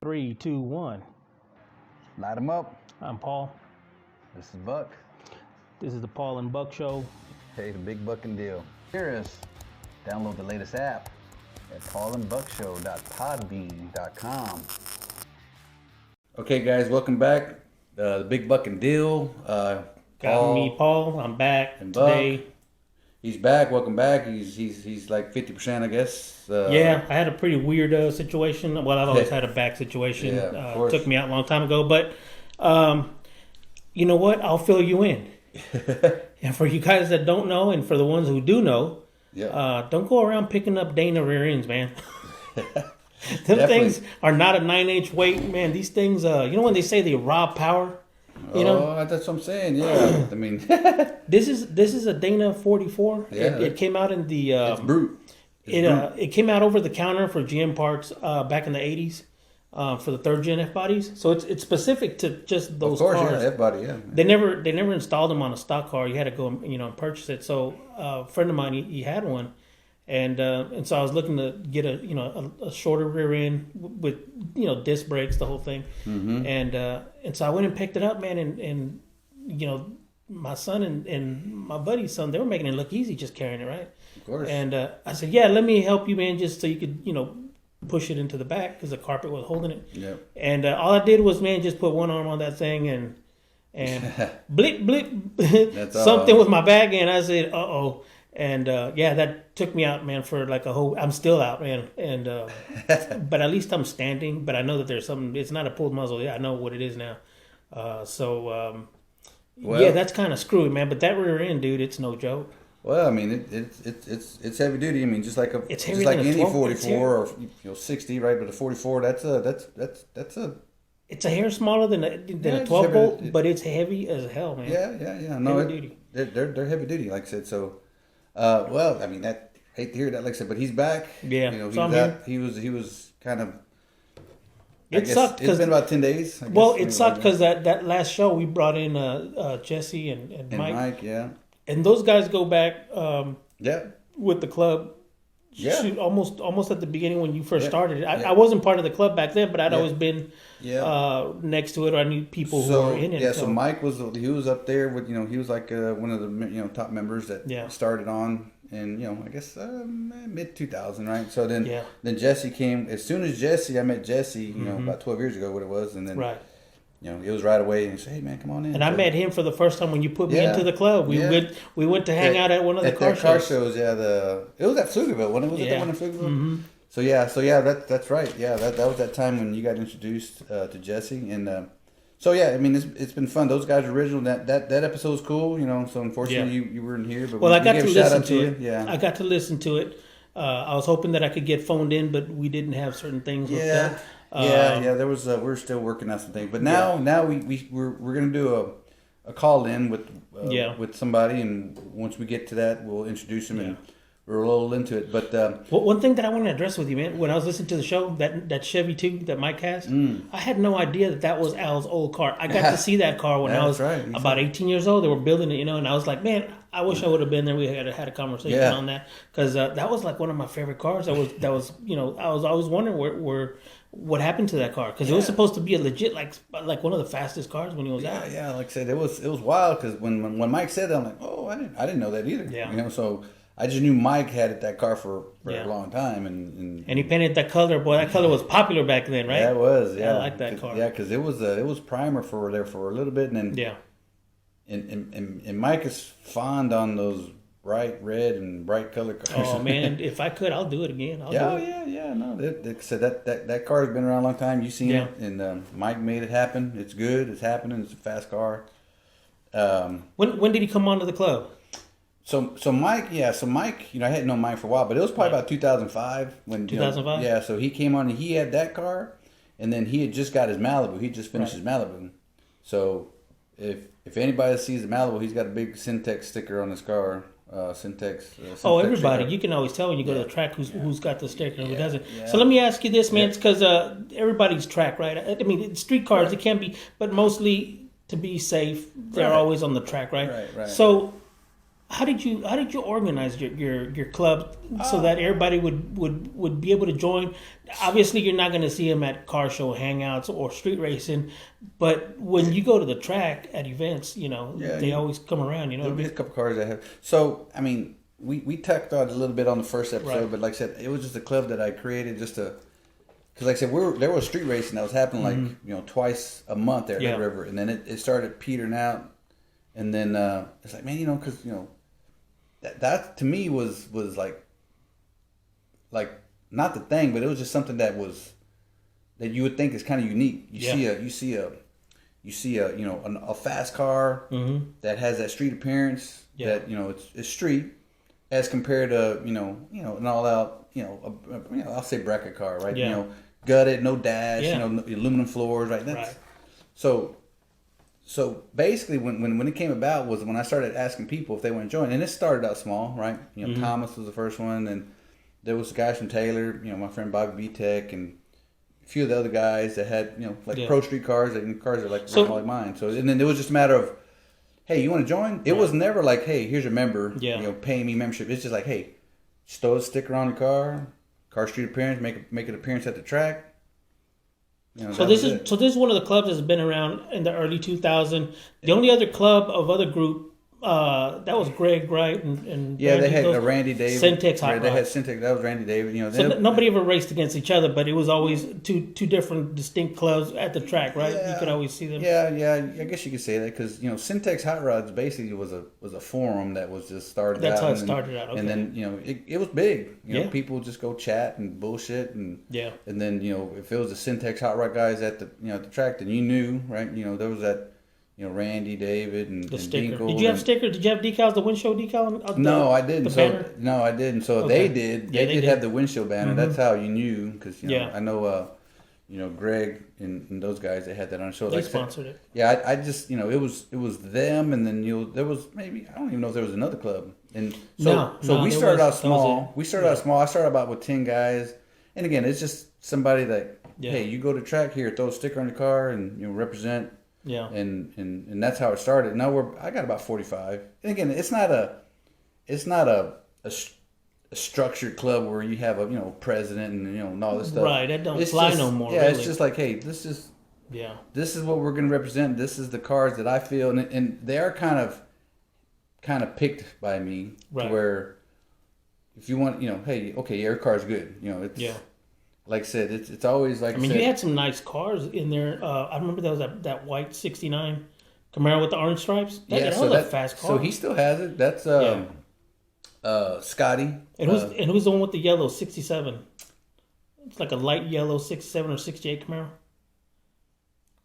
3, 2, 1. Light them up. I'm Paul. This is Buck. This is the Paul and Buck Show. Hey, the big Buckin deal. Hear us. Download the latest app at paulandbuckshow.podbean.com. Okay, guys, welcome back. The big Buckin deal. Got me, Paul. I'm back and today. Buck. He's back. Welcome back. He's like 50%, I guess. Yeah, I had a pretty weird situation. Well, I've always had a back situation. Yeah, took me out a long time ago, but you know what? I'll fill you in. And for you guys that don't know, and for the ones who do know, don't go around picking up Dana rear ends, man. Them things are not a 9H weight, man. These things, you know when they say they rob power? You know? That's what I'm saying. Yeah, I mean, this is a Dana 44. Yeah, it came out in the. It's brute. It came out over the counter for GM parts back in the 80s for the third gen F bodies. So it's specific to just those cars. Of course, yeah, F body, yeah. They never installed them on a stock car. You had to go and purchase it. So a friend of mine he had one, and so I was looking to get a shorter rear end with disc brakes, the whole thing, and so I went and picked it up, man, and my son and my buddy's son, they were making it look easy just carrying it, right? Of course. And I said, yeah, let me help you, man, just so you could push it into the back because the carpet was holding it. Yep. And all I did was, man, just put one arm on that thing and blip blip something with my bag, and I said, uh-oh. And that took me out, man, for like a whole. I'm still out, man, and but at least I'm standing. But I know that there's something. It's not a pulled muzzle. Yeah, I know what it is now. That's kind of screwy, man. But that rear end, dude, it's no joke. Well, I mean, it's heavy duty. I mean, just like any 44 or 60, right? But a 44, that's a. It's a hair smaller than a 12 bolt, but it's heavy as hell, man. Yeah. No, heavy duty. They're heavy duty, like I said. So, well, I mean, hate to hear that, like I said, but he's back. Yeah, he was kind of. It sucked because it's been about 10 days. Well, it sucked because that last show we brought in Jesse and Mike. Yeah. And those guys go back. With the club. Yeah. Shoot, almost at the beginning when you first started. I wasn't part of the club back then, but I'd always been next to it, or I knew people who were in it. Yeah, so Mike was up there with he was like one of the top members that started on in I guess mid 2000, right? So then Jesse came. As soon as I met Jesse, about 12 years ago, what it was, and then it was right away, and he said, "Hey man, come on in." And I met him for the first time when you put me into the club. We went to hang out at one of the car shows. Yeah, it was at Pflugerville. When it was at the one in Pflugerville. Mm-hmm. So that's right. Yeah, that was that time when you got introduced to Jesse, and I mean it's been fun. Those guys are original. That episode was cool. So unfortunately you weren't here, but I got to listen to it. Yeah, I got to listen to it. I was hoping that I could get phoned in, but we didn't have certain things with that. There was. We're still working out some things, but now we're gonna do a call in with somebody, and once we get to that, we'll introduce them and we're a little into it. But one thing that I want to address with you, man, when I was listening to the show, that Chevy 2 that Mike has, I had no idea that was Al's old car. I got to see that car when I was about 18 years old. They were building it, and I was like, man, I wish I would have been there. We had a conversation on that because that was like one of my favorite cars. I was always wondering where what happened to that car because it was supposed to be a legit like one of the fastest cars when he was out. Yeah, like I said, it was wild because when Mike said that, I'm like, oh, I didn't know that either. Yeah. So I just knew Mike had that car for a long time, and he painted that color. Boy, that color was popular back then, right? Yeah, it was. Yeah, I like that car. Yeah, because it was primer for a little bit, and then and Mike is fond on those bright red and bright color cars. Oh man, if I could, I'll do it again. No, that car has been around a long time. You've seen it, and Mike made it happen. It's good. It's happening. It's a fast car. When did he come onto the club? So Mike, I hadn't known Mike for a while, but it was probably about 2005 when 2005. So he came on and he had that car, and then he had just got his Malibu. He just finished his Malibu. So if anybody sees the Malibu, he's got a big CenTex sticker on his car. CenTex. Everybody! You can always tell when you go to the track who's got the sticker and who doesn't. Yeah. So let me ask you this, man, because everybody's track, right? I mean, street cars it can be, but mostly to be safe, they're always on the track, right? Right. So How did you organize your club so that everybody would be able to join? Obviously, you're not going to see them at car show hangouts or street racing, but when you go to the track at events, they always come around. There'll be a couple cars I have. So I mean, we talked on a little bit on the first episode, right. But like I said, it was just a club that I created just to. Because like I said, there was street racing that was happening like twice a month there at Little River, and then it started petering out, and then it's like, man, because that to me was like not the thing, but it was just something that you would think is kind of unique. You see a fast car that has that street appearance that it's street as compared to an all out I'll say bracket car, right? Yeah. Gutted, no dash, aluminum floors, right? That's right. So basically, when it came about was when I started asking people if they want to join, and it started out small, right? Thomas was the first one, and there was guys from Taylor, my friend Bobby B-Tech, and a few of the other guys that had pro street cars and cars that like mine. So and then it was just a matter of, hey, you want to join? It was never like, hey, here's your member, paying me membership. It's just like, hey, just throw a sticker on your car street appearance, make an appearance at the track. So this is one of the clubs that's been around in the early 2000s. The only other club of other group that was Greg, right? And they had Randy David. CenTex Hot Rods. They had CenTex. That was Randy David. So nobody ever raced against each other, but it was always two different distinct clubs at the track, right? You could always see them. Yeah. I guess you could say that because CenTex Hot Rods basically was a forum that was just started. That's out. How it started out. Okay. And then it was big. People would just go chat and bullshit and then if it was the CenTex Hot Rod guys at the the track, then you knew, right? There was that. Randy, David, and the sticker. Dinkle Did you have stickers? Did you have decals? The windshield decal? No, I didn't. No, I didn't. So okay. They did. They did have the windshield banner. That's how you knew because I know Greg and those guys that had that on show. They sponsored it. Yeah, I just it was them, and then there was maybe I don't even know if there was another club. And so we started out small. We started out small. I started about with 10 guys, and again, it's just somebody that hey, you go to track here, throw a sticker on your car, and represent. Yeah, and that's how it started. Now I got about 45. And again, it's not a structured club where you have a president and all this stuff. Right, that don't fly no more. Yeah, really. It's just like, hey, this is what we're going to represent. This is the cars that I feel, and they are kind of picked by me to where if you want, hey, okay, your car's good. It's like I said, it's always like. I mean, you had some nice cars in there. I remember that was that white '69 Camaro with the orange stripes. That was a fast car. So he still has it. That's Scotty. And who's the one with the yellow '67? It's like a light yellow '67 or '68 Camaro.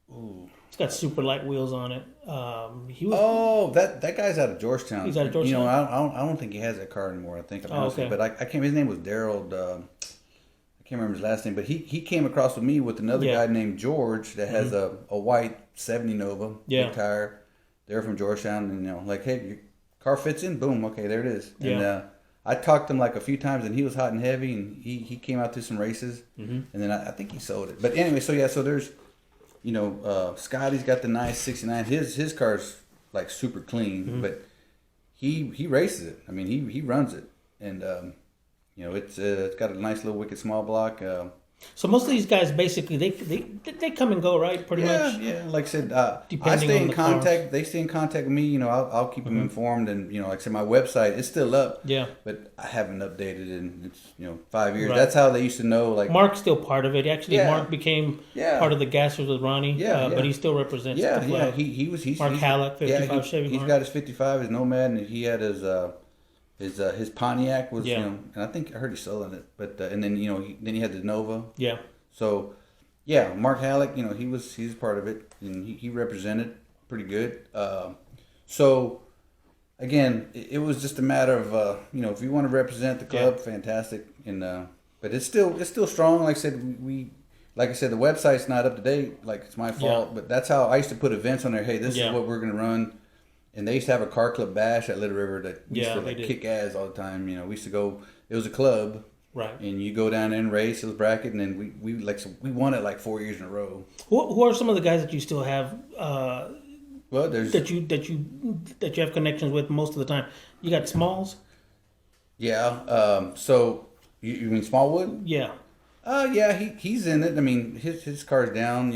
Ooh. It's got super light wheels on it. That guy's out of Georgetown. He's out of Georgetown. I don't think he has that car anymore. I think. Honestly, but I can't. His name was Daryl. I can't remember his last name, but he came across with me with another guy named George that has a white 70 Nova, big tire. They're from Georgetown, and like, hey, your car fits in, boom, okay, there it is. And I talked to him like a few times, and he was hot and heavy, and he came out to some races, and then I think he sold it. But anyway, so there's, Scotty's got the nice 69. His car's like super clean, but he races it. I mean, he runs it, and it's got a nice little wicked small block. So most of these guys basically they come and go, right? Pretty much. Yeah. Like I said, I stay in contact. Cars. They stay in contact with me. I'll keep them informed, and like I said, my website is still up. Yeah. But I haven't updated in 5 years. Right. That's how they used to know. Like Mark's still part of it. Actually, Mark became part of the Gassers with Ronnie. But he still represents. The club. He's Mark Halleck, 55 Chevy. He's got his 55, his Nomad, and he had his Pontiac was and I think I heard he sold it, but and then then he had the Nova. Yeah. So Mark Halleck, he's part of it, and he represented pretty good. So again, it was just a matter of if you want to represent the club, fantastic, and but it's still strong. Like I said, like I said, the website's not up to date. Like it's my fault, but that's how I used to put events on there. Hey, this is what we're gonna run. And they used to have a car club bash at Little River that used to kick ass all the time. We used to go. It was a club, right? And you go down there and race. It was bracket, and then we won it like 4 years in a row. Who are some of the guys that you still have? Well, there's that you have connections with most of the time. You got Smalls? Yeah. So you mean Smallwood? Yeah. Yeah. He's in it. I mean, his car's down.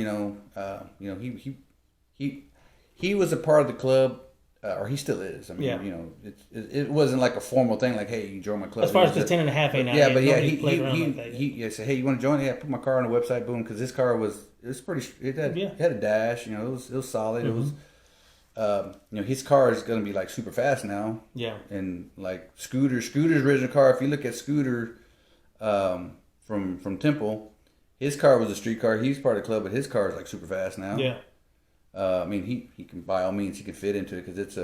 He was a part of the club. Or he still is. I mean, it wasn't like a formal thing. Like, hey, you join my club. As far as the 10.5 ain't out. Yeah, but he said, hey, you want to join? Yeah, put my car on the website. Boom, because his car was pretty. It had a dash. It was solid. Mm-hmm. It was. His car is gonna be like super fast now. Yeah. And like Scooter's original car. If you look at Scooter, from Temple, his car was a street car. He's part of the club, but his car is like super fast now. Yeah. I mean, he can, by all means, he can fit into it because it's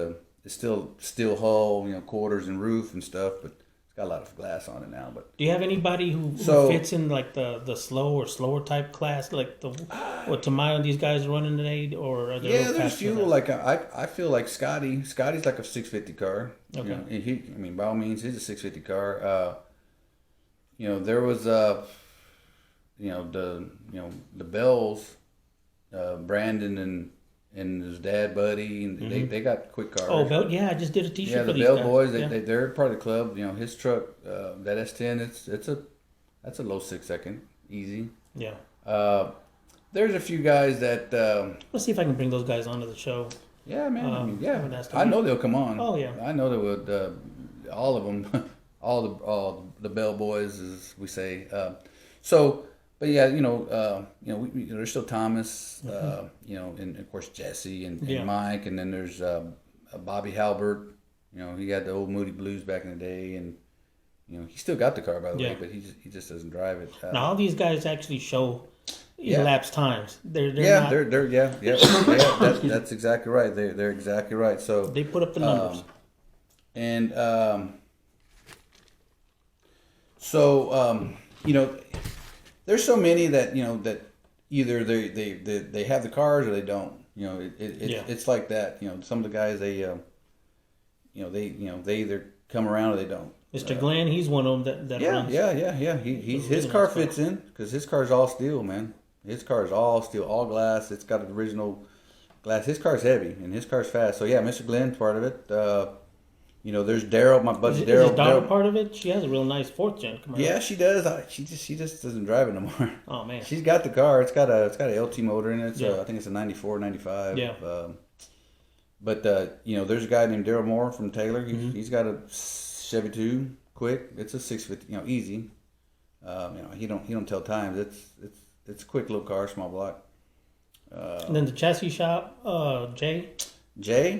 still steel hull, quarters and roof and stuff, but it's got a lot of glass on it now. But do you have anybody who fits in like the slow or slower type class, like what Tamayo and these guys are running today, or are there there's a few. Like I feel like Scotty's like a 650 car. Okay. I mean, by all means, he's a 650 car. There was the Bells, Brandon and his dad, Buddy, and they got quick cars. Oh, Bell, I just did a T-shirt for these Bell guys. Boys, they're part of the club. His truck, that S10, that's a low 6 second, easy. Yeah. There's a few guys that. Let's see if I can bring those guys onto the show. Yeah, man. I know they'll come on. Oh yeah. I know they would. All of them, all the Bell Boys, as we say. But yeah, there's still Thomas, and of course Jesse and Mike, and then there's Bobby Halbert. He had the old Moody Blues back in the day, and he still got the car, by the way, but he just doesn't drive it. Now all these guys actually show elapsed times. They're that's exactly right. They're exactly right. So they put up the numbers, there's so many that that either they have the cars or they don't. It's like that. Some of the guys they either come around or they don't. Mr. Glenn, he's one of them that runs. Yeah. His car fits in because his car's all steel, man. His car is all steel, all glass. It's got an original glass. His car's heavy and his car's fast. So yeah, Mr. Glenn's part of it. There's Daryl, my buddy Daryl. Is his daughter part of it? She has a real nice 4th gen Camaro. Yeah, she does. She just doesn't drive it no more. Oh man, she's got the car. It's got a LT motor in it. I think it's a 94, 95. Yeah. But there's a guy named Daryl Moore from Taylor. He's got a Chevy 2 quick. It's a 650. Easy. He don't tell times. It's a quick little car, small block. And then the chassis shop, Jay.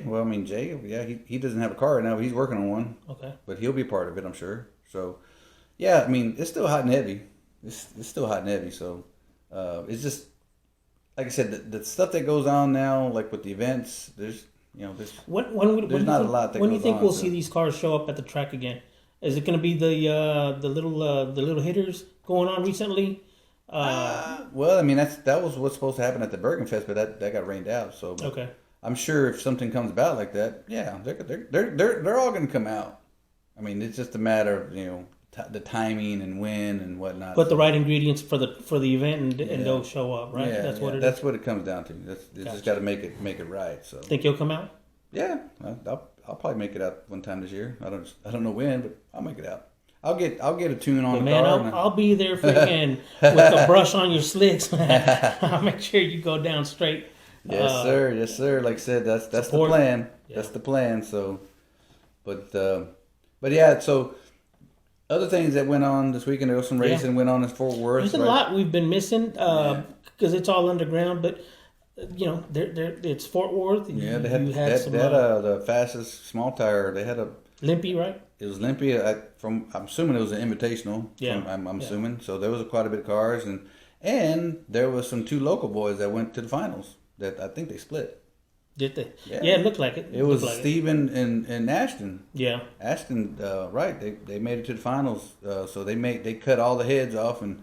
Well, Jay, yeah, he doesn't have a car right now, but he's working on one. Okay. But he'll be part of it, I'm sure. So, yeah, it's still hot and heavy. It's still hot and heavy. So, it's just, like I said, the stuff that goes on now, like with the events, there's not a lot that goes on. When do you think we'll see these cars show up at the track again? Is it going to be the little hitters going on recently? Well, that was what's supposed to happen at the Buckin Fest, but that got rained out. So okay. I'm sure if something comes about like that, yeah, they're all going to come out. It's just a matter of the timing and when and whatnot. But the right ingredients for the event and they'll show up, right? Yeah, that's what it comes down to. Just got to make it right. So think you'll come out? Yeah, I'll probably make it out one time this year. I don't know when, but I'll make it out. I'll get a tune on the car. I'll be there freaking with a brush on your slicks, man. I'll make sure you go down straight. Yes, sir. Like I said, that's the plan. Yeah. That's the plan. So, but yeah. So, other things that went on this weekend, there was some racing went on in Fort Worth. There's a lot we've been missing because it's all underground. But it's Fort Worth. Yeah, they had the fastest small tire. They had a Limpy, right? It was Limpy. I'm assuming it was an invitational. Yeah, I'm assuming. So there was quite a bit of cars, and there was some 2 local boys that went to the finals. That I think they split. Did they? Yeah, it looked like it. It was Steven and Ashton. Yeah. Ashton, right. They made it to the finals. So they cut all the heads off and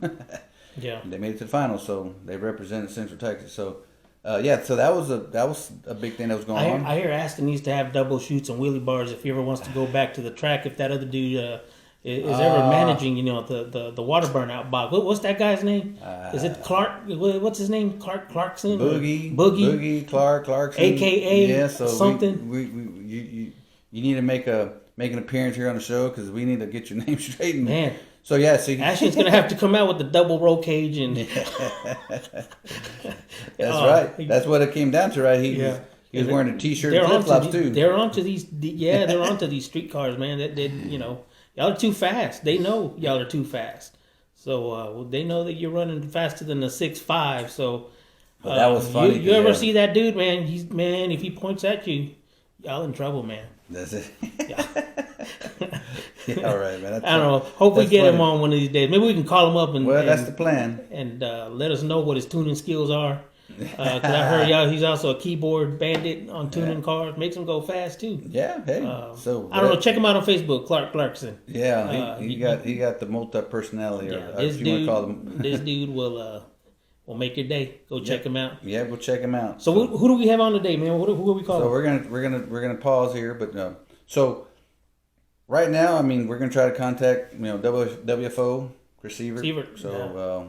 they made it to the finals. So they represented Central Texas. So so that was a big thing that was going on. I hear Ashton needs to have double chutes and wheelie bars if he ever wants to go back to the track. If that other dude is ever managing, the water burnout box. What's that guy's name? Is it Clark? What's his name? Clarkson? Boogie Clarkson. AKA something. You need to make a make an appearance here on the show because we need to get your name straight. Man. So yeah, see, Ashton's gonna have to come out with the double roll cage and. That's right. That's what it came down to, right? He was wearing a t-shirt and flip flops too. They're onto these. They're onto these street cars, man. That y'all are too fast. They know y'all are too fast. So they know that you're running faster than the 6.5. So that was funny. You ever see that dude, man? If he points at you, y'all in trouble, man. That's it. Yeah. Yeah, all right, man. I don't know. Hope we get him on one of these days. Maybe we can call him up and. Well, that's the plan. And let us know what his tuning skills are. Because I heard he's also a keyboard bandit on tuning cars. Makes him go fast too. Yeah. Hey. So I don't know. Check him out on Facebook, Clark Clarkson. Yeah. He got the multi personality. Yeah, this dude will make your day. Go check him out. Yeah, go check him out. So who do we have on today, man? Who are we calling? So we're gonna pause here, but so. Right now, I mean, we're gonna try to contact WFO, Chris Sievert. So,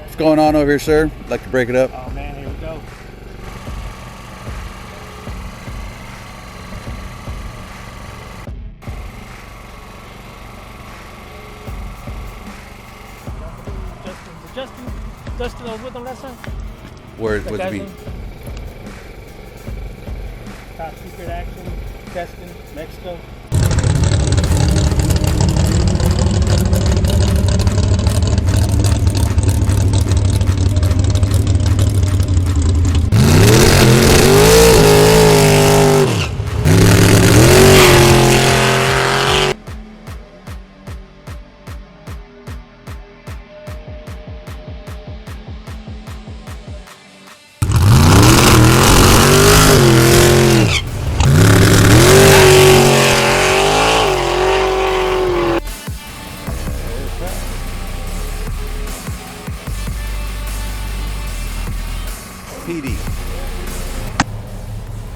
what's going on over here, sir? I'd like to break it up. Oh man, here we go. Justin was with them last time? What do you mean? Top secret action, testing, Mexico.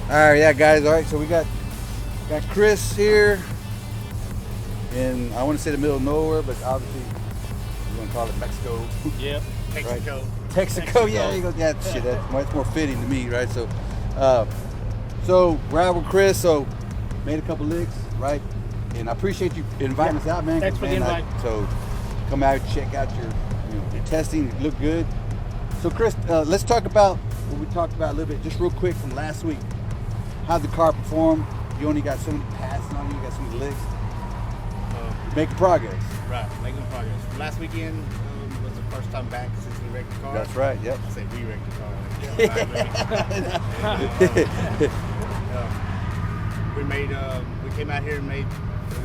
Alright, yeah, guys. Alright, so we got Chris here, and I want to say the middle of nowhere, but obviously we're gonna call it Mexico. Yep, Texaco. Right? Texaco. Yeah, you go. Yeah, shit. That's much more fitting to me, right? So, we're out with Chris. So, made a couple licks, right? And I appreciate you inviting us out, man. Thanks for the invite. So, come out, check out your testing. You look good. So, Chris, let's talk about what we talked about a little bit, just real quick from last week. How'd the car perform? You only got so many passes on you, got so many licks. Making progress. Right, making progress. Last weekend was the first time back since we wrecked the car. That's right, yep. I say we wrecked the car. We came out here and we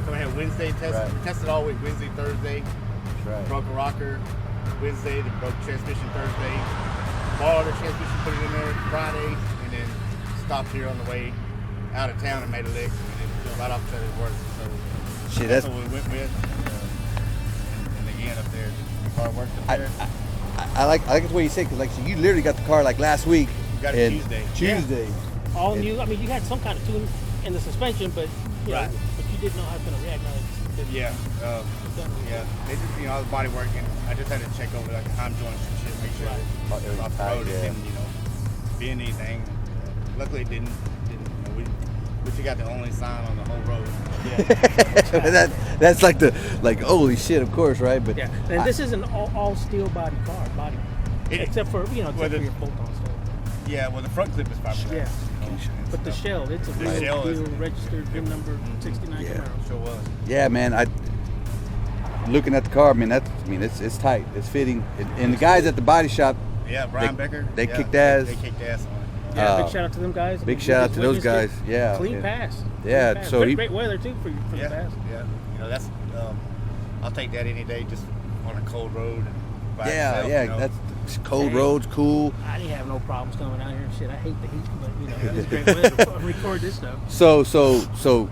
come out here Wednesday, tested. We tested all week, Wednesday, Thursday. That's right. Broke a rocker Wednesday, then broke transmission Thursday. Borrowed the transmission, put it in there Friday, and then stopped here on the way out of town and made a lick, and then right off the it worked. So that's what we went with. And again up there, the car worked up there. I like the way you say, because you literally got the car like last week. Got it Tuesday. Yeah. All new. I mean, you had some kind of tune in the suspension, but you didn't know how it's going to react. Yeah. They just, all the body working. I just had to check over like the ham joints and shit, make sure it was off the road. It didn't, bend anything. Luckily, it didn't. We got the only sign on the whole road. Yeah. that's like holy shit, of course, right? But and this is an all steel body car, except for for your bolt-on stuff. Yeah, well the front clip is fiberglass. Yeah. But the shell, it's a real steel registered VIN number 69 Camaro. Sure was. Yeah, man. Looking at the car, it's tight, it's fitting, and the guys at the body shop. Yeah, Brian Becker. They kicked ass. They kicked ass on it. Yeah, big shout out to them guys. Big shout out to those guys. Yeah. Clean pass. Yeah. Clean pass. So great weather too for the pass. Yeah. That's I'll take that any day, just on a cold road. And that's cold roads, cool. I didn't have no problems coming out here and shit. I hate the heat, but it's great weather to record this stuff. So,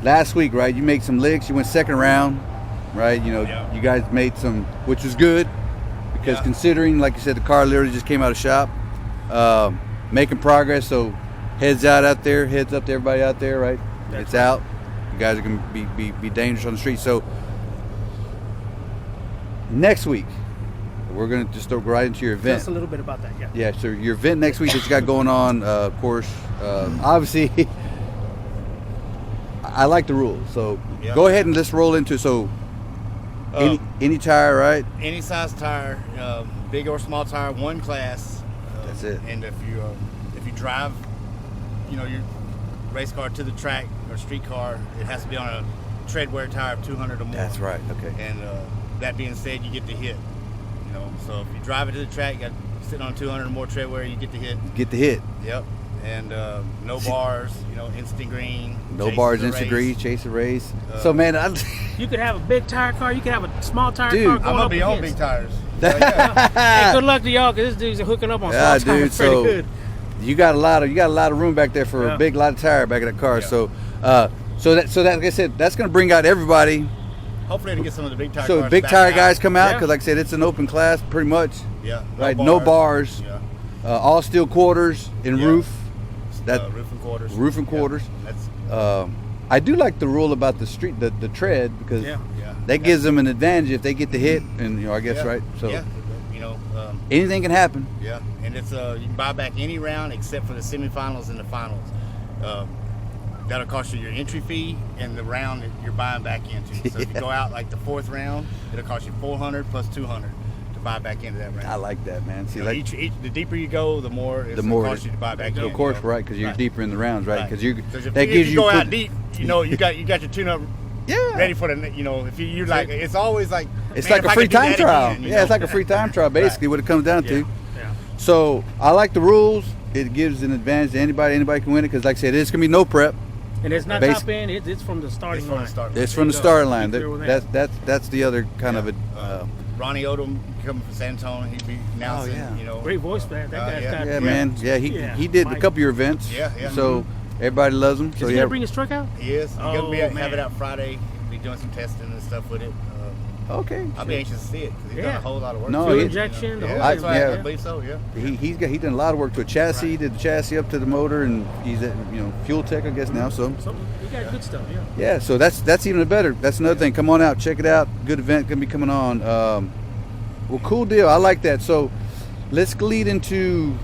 last week, right? You made some licks. You went second round, right? You guys made some, which was good because considering, like you said, the car literally just came out of shop. Making progress, so heads up to everybody out there, right? It's out. You guys are gonna be dangerous on the street. So next week, we're going to just go right into your event. Just a little bit about that, yeah. Yeah, so your event next week that you got going on, of course, obviously, I like the rules. So go ahead and let's roll into, so any tire, right? Any size tire, big or small tire, one class. That's it. And if you drive, your race car to the track or street car, it has to be on a tread wear tire of 200 or more. That's right. Okay. And that being said, you get to hit. So if you drive it to the track, you got to sit on 200 or more tread wear, you get to hit. Get the hit. Yep. And no bars, instant green. No bars, instant green, chase a race. So man, you could have a big tire car, you could have a small tire car. I'm gonna be on big tires. Hey, good luck to y'all, cause this dude's hooking up on small tires pretty good. You got a lot of room back there for a big lot of tire back of that car. Yeah. So that like I said, that's gonna bring out everybody. Hopefully to get some of the big tire cars. So the big tire guys come out, because like I said, it's an open class pretty much. Yeah. Right. No bars. Yeah. All steel quarters and roof. Roof and quarters. Roof and quarters. Yeah. That's. I do like the rule about the street, the tread, because that gives them an advantage if they get the hit, and I guess right. So anything can happen. Yeah, and it's you can buy back any round except for the semifinals and the finals. That'll cost you your entry fee and the round that you're buying back into. So if you go out like the fourth round, it'll cost you $400 plus $200 to buy back into that round. I like that, man. See, like the deeper you go, the more it's going to cost you to buy back in. Of course, right? Because you're deeper in the rounds, right? Because if you go out deep, you got your tune-up. Ready for the, if you like, it's always like, it's like a free time trial. It's like a free time trial, basically, what it comes down to. Yeah. So I like the rules. It gives an advantage to anybody. Anybody can win it, because like I said, it's gonna be no prep. And it's not top end. It's from the starting line. It's from the starting line. That's the other kind of a. Ronnie Odom coming from San Antonio. He'd be announcing. Great voice, man. That guy's got. Yeah, man. Yeah, he did a couple of your events. Yeah. So everybody loves him. So he gonna bring his truck out? He is. He's gonna have it out Friday. Be doing some testing and stuff with it. Okay. I'll be anxious to see it, because he's done a whole lot of work. Fuel injection. I believe so. Yeah. He's done a lot of work to a chassis. He did the chassis up to the motor, and he's at fuel tech, I guess now. So he got good stuff. Yeah. Yeah. So that's even better. That's another thing. Come on out, check it out. Good event gonna be coming on. Well, cool deal. I like that. So let's lead into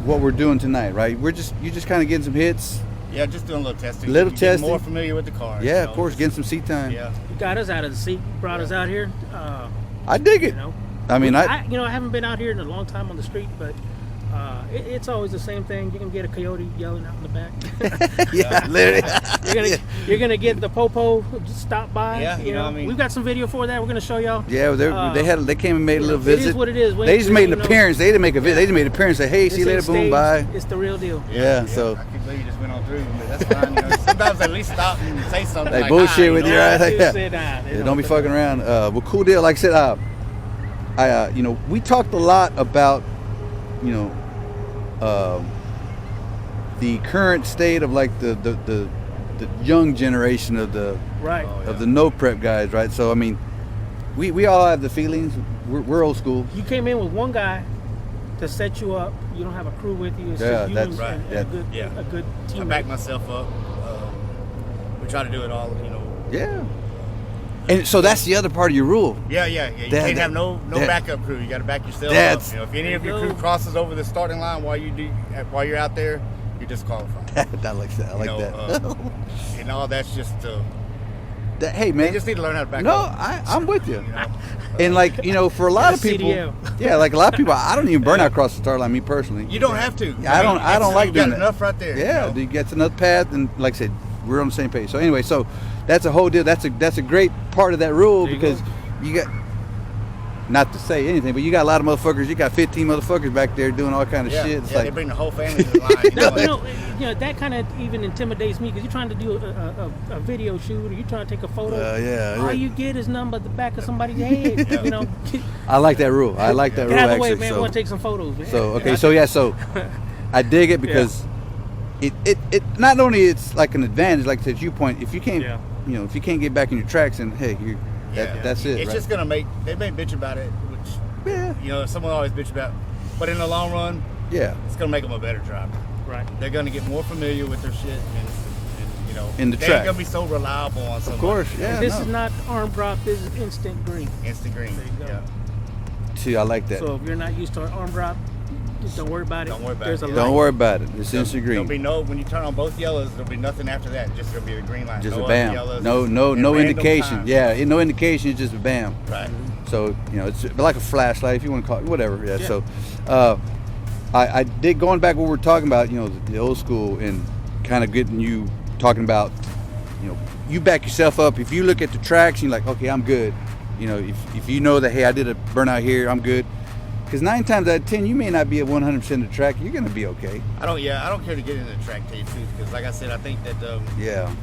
what we're doing tonight, right? You're just kind of getting some hits. Yeah, just doing a little testing. Testing. More familiar with the car. Yeah, of course, getting some seat time. Yeah. You got us out of the seat, brought us out here. I dig it. I mean, I haven't been out here in a long time on the street, but it's always the same thing. You're gonna get a coyote yelling out in the back. Yeah, literally. You're gonna get the popo just stop by. Yeah, we've got some video for that. We're gonna show y'all. Yeah, they came and made a little visit. It is what it is. They just made an appearance. They didn't make a visit. They just made an appearance. Say, hey, see you later, boom, bye. It's the real deal. Yeah. So I can't believe you just went on through, but that's fine. Sometimes at least stop and say something. They bullshit with you, right? Sit down. Don't be fucking around. Well, cool deal. Like I said, we talked a lot about, the current state of like the young generation of the of the no prep guys, right? So I mean, we all have the feelings. We're old school. You came in with one guy to set you up. You don't have a crew with you. It's just you and a good team. I back myself up. We try to do it all, Yeah. And so that's the other part of your rule. Yeah. You can't have no backup crew. You got to back yourself up. If any of your crew crosses over the starting line while you're out there, you're disqualified. I like that. I like that. And all that's just. Hey man, they just need to learn how to back up. I'm with you. And like for a lot of people, like a lot of people, I don't even burn out across the start line. Me personally, you don't have to. I don't like doing that. Enough right there. Yeah, you get another path, and like I said, we're on the same page. So anyway, that's a whole deal. That's a great part of that rule, because you got, not to say anything, but you got a lot of motherfuckers. You got 15 motherfuckers back there doing all kind of shit. It's they bring the whole family to the line. That kind of even intimidates me, because you're trying to do a video shoot, or you're trying to take a photo. All you get is nothing but the back of somebody's head. I like that rule. I like that rule. Get out of the way, man. We want to take some photos, man. So I dig it, because it not only it's like an advantage, like to your point, if you can't if you can't get back in your tracks, and hey, that's it. It's just gonna they may bitch about it, which someone always bitch about, but in the long run, it's gonna make them a better driver. Right. They're gonna get more familiar with their shit, and in the they track. ain't gonna be so reliable on somebody. Of course, yeah. This is not arm drop. This is instant green. Instant green. There you go. too. I like that. So if you're not used to an arm drop, just don't worry about it. Don't worry about There's it. A Don't light. worry about it. It's instant green. There'll be no, when you turn on both yellows, there'll be nothing after that. Just gonna be the green light. Just no a bam. other yellows, No at indication. random Yeah, no indication. It's just a bam. Right. So it's like a flashlight, if you want to call it, whatever. Yeah. So, I did, going back what we were talking about, the old school, and kind of getting you talking about, you back yourself up. If you look at the tracks, and you're like, okay, I'm good. If you know that, hey, I did a burnout here, I'm good. Because 9 times out of 10, you may not be at 100% of the track. You're going to be okay. I don't care to get into the track, tell you the truth, because like I said, I think that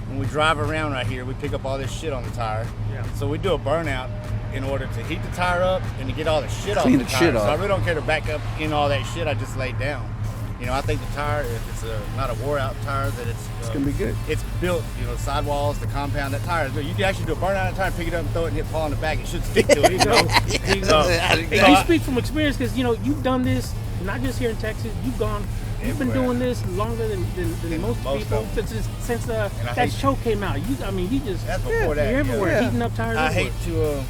when we drive around right here, we pick up all this shit on the tire. Yeah. So we do a burnout in order to heat the tire up and to get all the shit off the tire. So I really don't care to back up in all that shit I just laid down. I think the tire, if it's not a wore out tire, that it's going to be good. It's built, sidewalls, the compound, that tire is good. You can actually do a burnout on the tire and pick it up and throw it and hit Paul in the back. It should stick to it. You speak from experience because, you've done this, not just here in Texas. You've been doing this longer than most people since that show came out. That's before that. You're everywhere, heating up tires. I hate to, I'm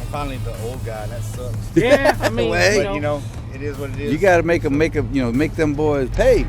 finally the old guy, and that sucks. Yeah, I mean, but, it is what it is. You got to make them boys pay.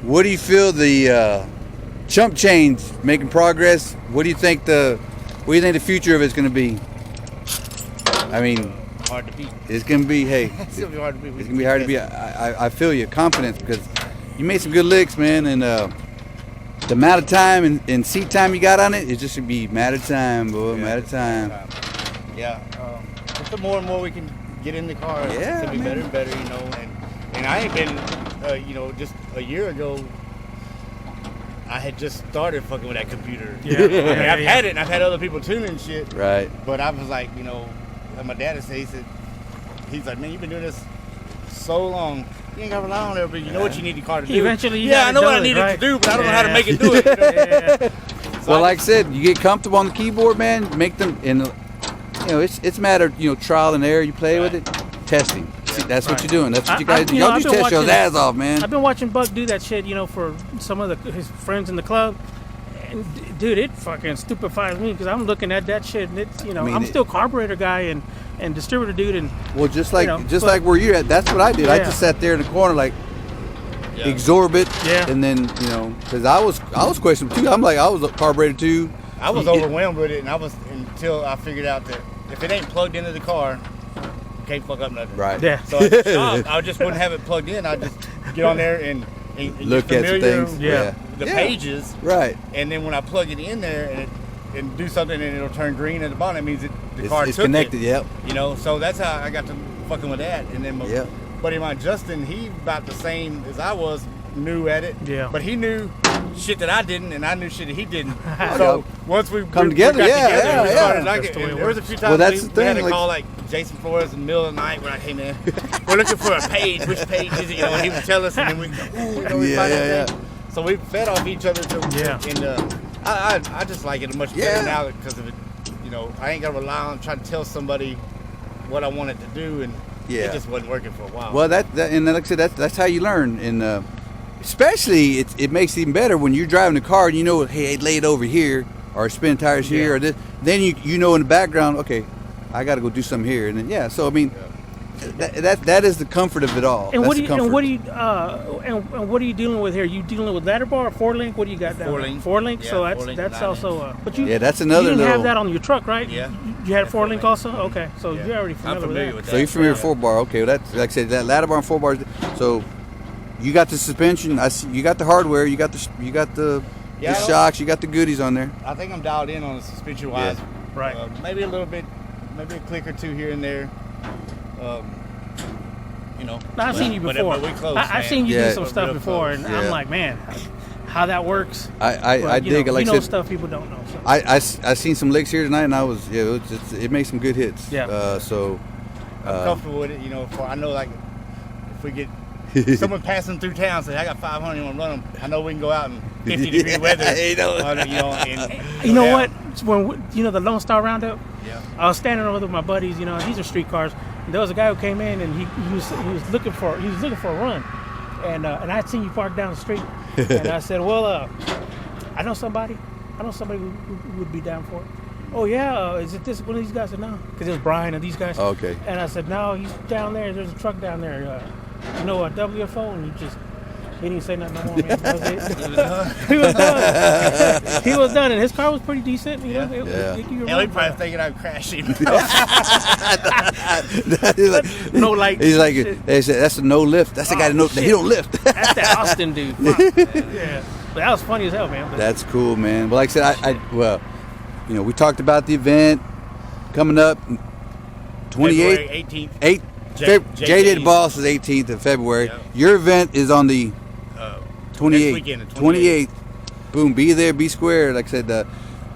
What do you feel the chump change making progress? What do you think the future of it's going to be? I mean, hard to beat. It's going to be, it's going to be hard to beat. It's going to be hard to beat. I feel your confidence because you made some good licks, man, and the amount of time and seat time you got on it, it's just going to be matter of time, boy, matter of time. Yeah. Just the more and more we can get in the car, it's going to be better and better, and I ain't been, just a year ago, I had just started fucking with that computer. Yeah. I've had it, and I've had other people tuning shit. Right. But I was like, like my dad said, he's like, man, you've been doing this so long. You ain't got to rely on it, but you know what you need the car to do. Eventually, I know what I needed to do, but I don't know how to make it do it. So well, like I said, you get comfortable on the keyboard, man. Make them, and it's a matter of trial and error. You play with it, testing. See, that's what you're doing. That's what you guys do. Y'all just test your ass off, man. I've been watching Buck do that shit, for some of his friends in the club. And, dude, it fucking stupefies me because I'm looking at that shit and it's, I'm still carburetor guy and distributor dude. And well, just like where you're at, that's what I did. I just sat there in the corner like, absorb it. Yeah. And then, because I was questioning too. I'm like, I was a carburetor too. I was overwhelmed with it, and until I figured out that if it ain't plugged into the car, can't fuck up nothing. Right. Yeah. So I just wouldn't have it plugged in. I'd just get on there and look at things. The pages. Right. And then when I plug it in there and do something and it'll turn green at the bottom, it means the car it's took connected. it. Yep. So that's how I got to fucking with that. And then my buddy of mine, Justin, he about the same as I was, new at it. Yeah. But he knew shit that I didn't, and I knew shit that he didn't. So once we come together, we started there was a few times we had to call like Jason Flores in the middle of the night when I came in. We're looking for a page. Which page is it? And he would tell us, and then we find that thing. So we fed off each other. And I just like it much better now because of it. I ain't got to rely on trying to tell somebody what I wanted to do, and it just wasn't working for a while. Well, and like I said, that's how you learn. And especially, it makes it even better when you're driving the car and hey, lay it over here or spin tires here or this. Then you know in the background, okay, I got to go do something here, and then so I mean, that is the comfort of it all. And what are you dealing with here? You dealing with ladder bar or 4-link? What do you got down? 4-link. 4-link. Yeah, So 4-link, that's also. But that's another. You didn't have that on your truck, right? Yeah. You had a 4-link also. Okay, so you're already familiar with that. So you're familiar with 4-bar. Okay, well that's like I said, that ladder bar and 4-bars. So you got the suspension. You got the hardware. You got the shocks. You got the goodies on there. I think I'm dialed in on the suspension wise. Yeah. Right. Maybe a little bit, maybe a click or two here and there. I've seen you before. But we close, I've seen you do some We're stuff real before, close. and I'm like, man, how that works. I dig it. Like I said, stuff people don't know. So. I seen some licks here tonight, and I was it makes some good hits. Yeah. So I'm comfortable with it. I know like if we get someone passing through town say, I got 500, you want to run them? I know we can go out in 50-degree weather. You know what? When the Lone Star Roundup. Yeah. I was standing over with my buddies. These are street cars. And there was a guy who came in and he was looking for a run, and I had seen you parked down the street, and I said, well, I know somebody who would be down for it. Oh yeah, is it this one of these guys? I said no, because it was Brian and these guys. Okay. And I said no, he's down there. There's a truck down there. WFO, and he didn't say nothing no more, man. That was it. He was done. He was done, and his car was pretty decent. He probably thinking I'd crash him. No light. He's like, they said that's a no lift. That's the guy that he don't lift. That's that Austin dude. Yeah, but that was funny as hell, man. That's cool, man. But like I said, we talked about the event coming up, 28th, 18th. JJ the Boss is 18th of February. Yep. Your event is on the 28th. Boom, be there, be square. Like I said,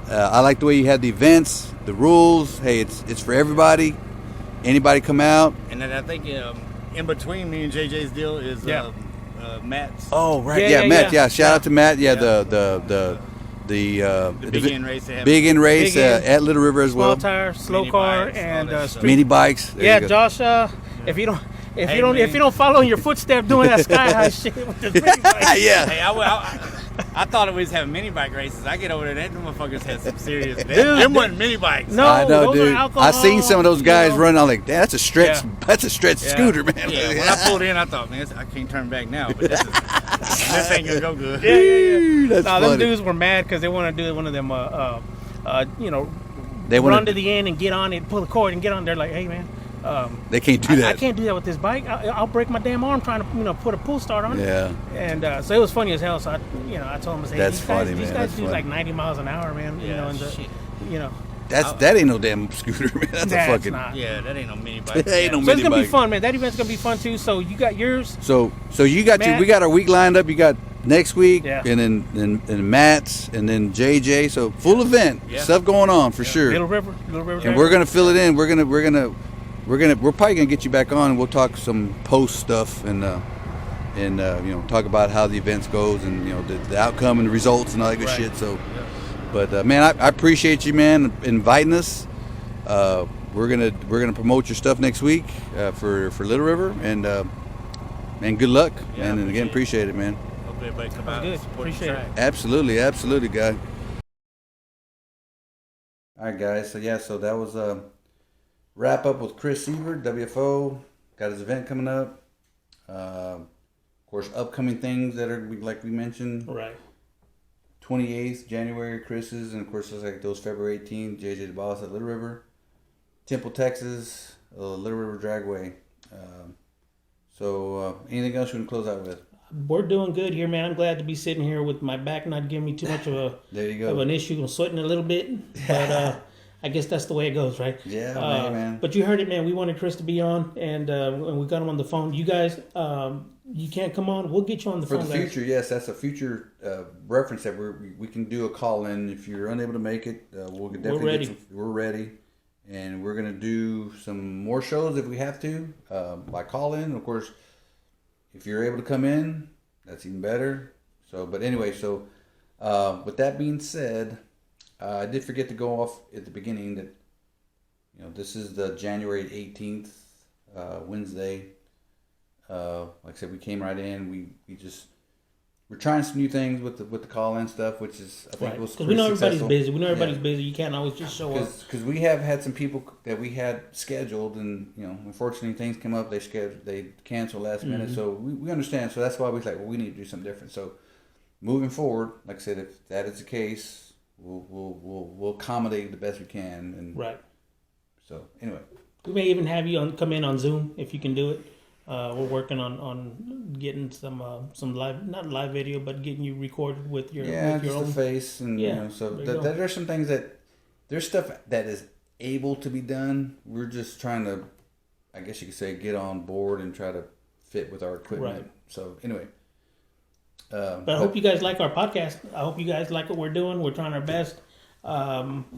I like the way you had the events, the rules. Hey, it's for everybody. Anybody come out. And then I think in between me and JJ's deal is Matt's. Oh, right. Yeah, Matt. Yeah. Shout out to Matt. Yeah, the Big End race. Big End race at Little River as well. Small tire, slow mini car, bikes, and mini bikes. There Josh. If you don't follow in your footsteps doing that sky high shit with the mini bikes. Yeah. Hey, I thought we was having mini bike races. I get over there, them motherfuckers had some serious. Them weren't mini bikes. No, I know, those dude. are alcohol, I seen some of those guys run. I'm like, that's a stretch. Yeah. That's a stretch scooter, man. Yeah. When I pulled in, I thought, man, I can't turn back now. But this ain't gonna go good. Yeah. That's funny. Them dudes were mad because they want to do one of them. They run to the end and get on it, pull the cord and get on. They're like, hey, man. They can't do that. I can't do that with this bike. I'll break my damn arm trying to put a pull start on it. Yeah. And so it was funny as hell. So I told him, hey, these guys do like 90 miles an hour, man. That ain't no damn scooter, man. That's a fucking. Not. Yeah, that ain't no mini bike. That ain't no so mini it's gonna bike. be fun, man. That event's gonna be fun too. So you got yours. So you got Matt. We got our week lined up. You got next week, and then Matt's, and then JJ. So full event, stuff going on for sure. Little River. And we're gonna fill it in. We're probably gonna get you back on, and we'll talk some post stuff and talk about how the events goes and the outcome and the results and all that good shit. So, but man, I appreciate you, man, inviting us. We're gonna promote your stuff next week for Little River, and good luck, man. And again, appreciate it, man. Hope everybody come out. Good. Appreciate it. Absolutely, guy. All right, guys. So that was wrap up with Chris Sievert, WFO. Got his event coming up. Of course, upcoming things that are like we mentioned. Right. 28th January, Chris's, and of course, it's like those February 18th, JJ the Boss at Little River. Temple, Texas, Little River Dragway. Anything else you want to close out with? We're doing good here, man. I'm glad to be sitting here with my back not giving me too much of an issue. I'm sweating a little bit, but I guess that's the way it goes, right? Yeah, man. But you heard it, man. We wanted Chris to be on, and we got him on the phone. You guys, you can't come on. We'll get you on the phone. For the future, yes, that's a future reference that we can do a call in. If you're unable to make it, we'll definitely we're ready. And we're going to do some more shows if we have to by call in. Of course, if you're able to come in, that's even better. But anyway, with that being said, I did forget to go off at the beginning that this is the January 18th Wednesday. Like I said, we came right in. We're trying some new things with the call-in stuff, which is I think was because we know everybody's busy. We know everybody's busy. You can't always just show up. Because we have had some people that we had scheduled, and unfortunately things come up. They cancel last minute, so we understand. So that's why we like, we need to do something different. So moving forward, like I said, if that is the case, we'll accommodate the best we can. And right. So anyway, we may even have you come in on Zoom if you can do it. We're working on getting some live, not live video, but getting you recorded with your own face, and there's some things there's stuff that is able to be done. We're just trying to, I guess you could say, get on board and try to fit with our equipment. Right. So anyway, but I hope you guys like our podcast. I hope you guys like what we're doing. We're trying our best.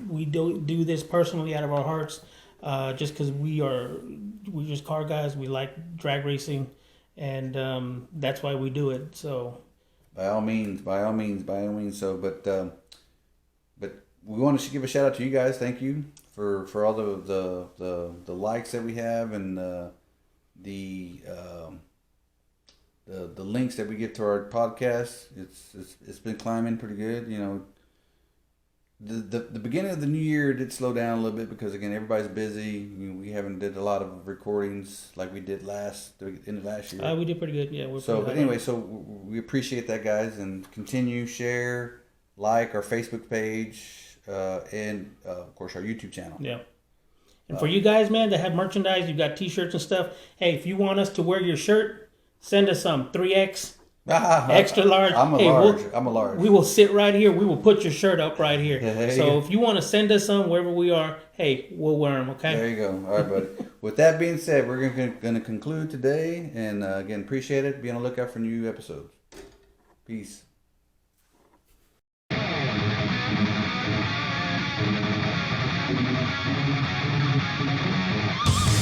We do this personally out of our hearts. Just because we're just car guys, we like drag racing, and that's why we do it. So, by all means. So, but we want to give a shout out to you guys. Thank you for all the likes that we have and the links that we get to our podcast. It's been climbing pretty good. You know, the beginning of the new year did slow down a little bit because again everybody's busy. You know, we haven't did a lot of recordings like we did the end of last year. We did pretty good. Yeah. But anyway, so we appreciate that, guys, and continue share, like our Facebook page. And of course our YouTube channel. Yeah. And for you guys, man, that have merchandise, you've got T-shirts and stuff. Hey, if you want us to wear your shirt, send us some 3X, extra large. I'm a large. We will sit right here. We will put your shirt up right here. So if you want to send us some wherever we are, hey, we'll wear them. Okay. There you go. All right, buddy. With that being said, we're going to conclude today, and again, appreciate it. Be on the lookout for new episodes. Peace.